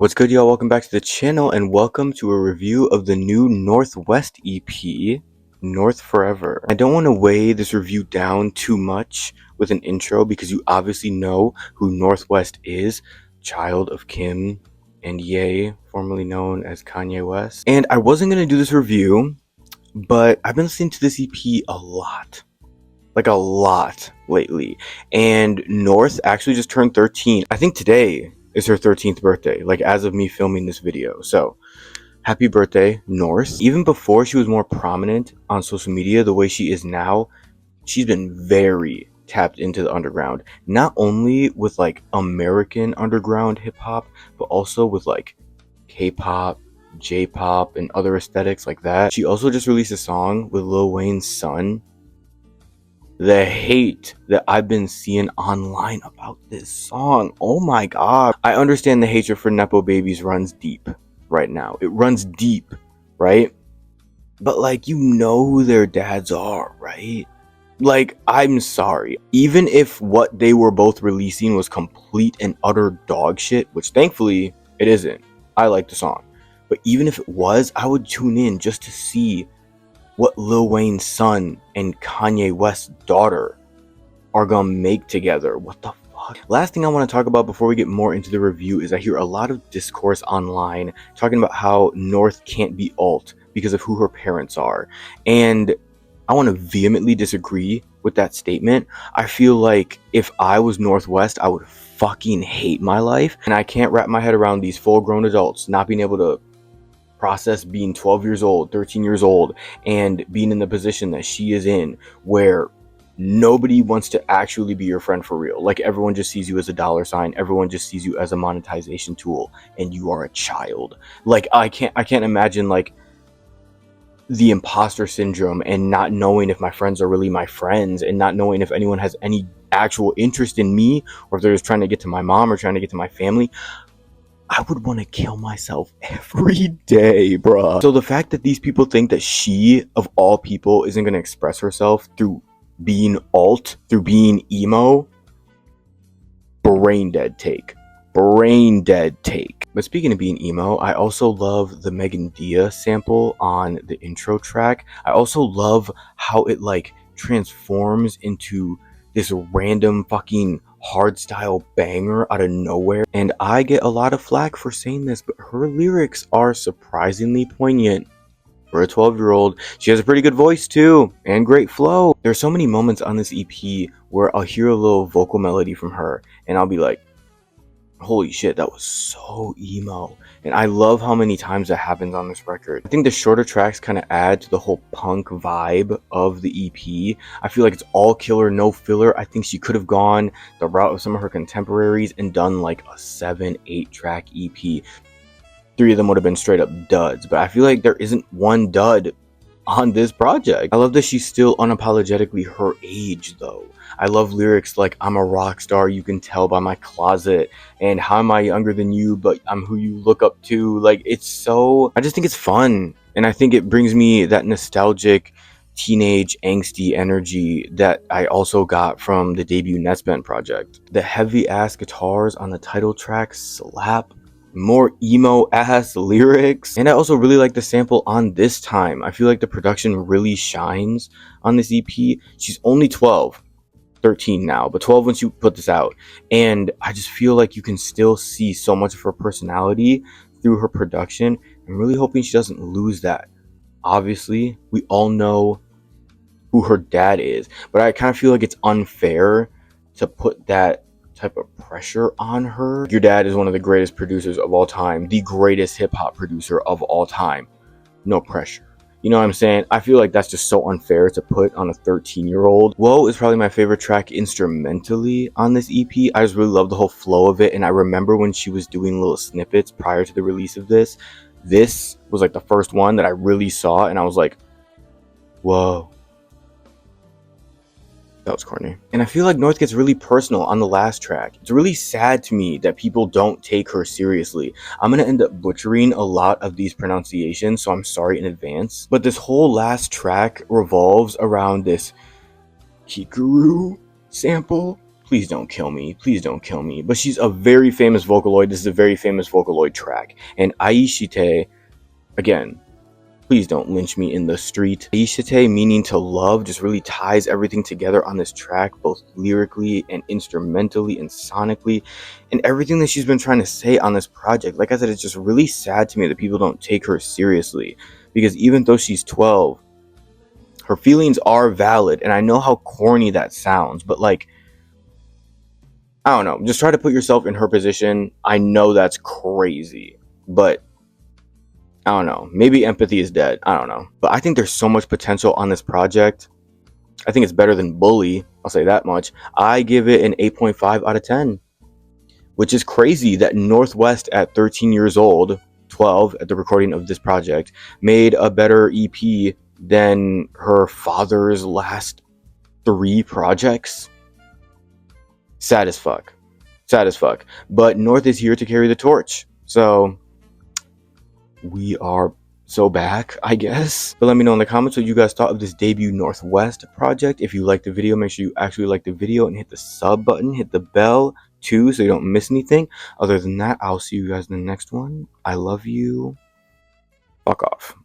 What's good, y'all? Welcome back to the channel and welcome to a review of the new Northwest EP, North Forever. I don't want to weigh this review down too much with an intro because you obviously know who Northwest is, child of Kim and Ye, formerly known as Kanye West. And I wasn't going to do this review, but I've been listening to this EP a lot. Like a lot lately. And North actually just turned 13. I think today is her 13th birthday, like as of me filming this video. So happy birthday, North. Even before she was more prominent on social media the way she is now, she's been very tapped into the underground. Not only with like American underground hip hop, but also with like K-pop, J-pop, and other aesthetics like that. She also just released a song with Lil Wayne's son. The hate that I've been seeing online about this song, oh my god. I understand the hatred for Nepo babies runs deep right now. It runs deep, right? But like, you know who their dads are, right? Like, I'm sorry. Even if what they were both releasing was complete and utter dog shit, which thankfully it isn't. I like the song. But even if it was, I would tune in just to see what Lil Wayne's son and Kanye West's daughter are gonna make together. What the fuck? Last thing I want to talk about before we get more into the review is I hear a lot of discourse online talking about how North can't be alt because of who her parents are. And I want to vehemently disagree with that statement. I feel like if I was Northwest, I would fucking hate my life. And I can't wrap my head around these full-grown adults not being able to process being 12 years old, 13 years old, and being in the position that she is in where nobody wants to actually be your friend for real. Like, everyone just sees you as a dollar sign, everyone just sees you as a monetization tool, and you are a child. Like, I can't imagine like the imposter syndrome and not knowing if my friends are really my friends and not knowing if anyone has any actual interest in me or if they're just trying to get to my mom or trying to get to my family. I would want to kill myself every day, bruh. So the fact that these people think that she, of all people, isn't going to express herself through being alt, through being emo, brain dead take. Brain dead take. But speaking of being emo, I also love the Megan Dia sample on the intro track. I also love how it like transforms into this random fucking hardstyle banger out of nowhere. And I get a lot of flack for saying this, but her lyrics are surprisingly poignant. For a 12-year-old, she has a pretty good voice too, and great flow. There's so many moments on this EP where I'll hear a little vocal melody from her, and I'll be like, holy shit, that was so emo. And I love how many times that happens on this record. I think the shorter tracks kind of add to the whole punk vibe of the EP. I feel like it's all killer, no filler. I think she could have gone the route of some of her contemporaries and done like a 7-8 track EP. 3 of them would have been straight up duds, but I feel like there isn't one dud on this project. I love that she's still unapologetically her age though. I love lyrics like, I'm a rock star, you can tell by my closet, and how am I younger than you, but I'm who you look up to. Like, it's so, I just think it's fun, and I think it brings me that nostalgic teenage angsty energy that I also got from the debut Netspent project. The heavy ass guitars on the title track slap. More emo ass lyrics, and I also really like the sample on This Time. I feel like the production really shines on this EP. She's only 12, 13 now, but 12 when she put this out, and I just feel like you can still see so much of her personality through her production. I'm really hoping she doesn't lose that. Obviously, we all know who her dad is, but I kind of feel like it's unfair to put that type of pressure on her. Your dad is one of the greatest producers of all time, the greatest hip-hop producer of all time. No pressure. You know what I'm saying? I feel like that's just so unfair to put on a 13-year-old. Whoa is probably my favorite track instrumentally on this EP. I just really love the whole flow of it, and I remember when she was doing little snippets prior to the release of this. This was like the first one that I really saw, and I was like, whoa. That was corny. And I feel like North gets really personal on the last track. It's really sad to me that people don't take her seriously. I'm gonna end up butchering a lot of these pronunciations, so I'm sorry in advance. But this whole last track revolves around this Hikaru sample please don't kill me. Please don't kill me. But she's a very famous Vocaloid. This is a very famous Vocaloid track. And Aishite, again, please don't lynch me in the street. Aishite, meaning to love, just really ties everything together on this track, both lyrically and instrumentally and sonically, and everything that she's been trying to say on this project. Like I said, it's just really sad to me that people don't take her seriously, because even though she's 12, her feelings are valid, and I know how corny that sounds, but like, I don't know, just try to put yourself in her position. I know that's crazy, but I don't know, maybe empathy is dead, I don't know. But I think there's so much potential on this project. I think it's better than Bully, I'll say that much. I give it an 8.5 out of 10, which is crazy that Northwest at 13 years old, 12 at the recording of this project, made a better EP than her father's last 3 projects. Sad as fuck. Sad as fuck. But North is here to carry the torch. So we are so back, I guess. But let me know in the comments what you guys thought of this debut Northwest project. If you liked the video, make sure you actually like the video and hit the sub button. Hit the bell too so you don't miss anything. Other than that, I'll see you guys in the next one. I love you. Fuck off.